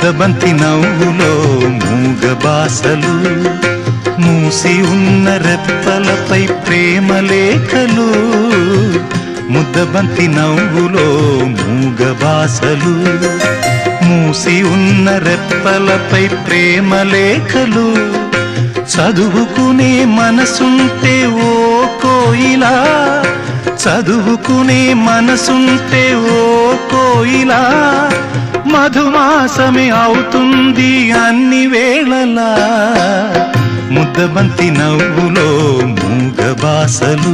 ముద్దబంతి నవ్వులో మూగ బాసలు, మూసి ఉన్న రెప్పలపై ప్రేమ లేఖలు. ముద్దబంతి నవ్వులో మూగ బాసలు, మూసి ఉన్న రెప్పలపై ప్రేమ లేఖలు. చదువుకునే మనసుంటే ఓ కోయిలా, చదువుకునే మనసుంటే ఓ కోయిలా, మధుమాసమే అవుతుంది అన్ని వేళలా. ముద్దబంతి నవ్వులో మూగ బాసలు.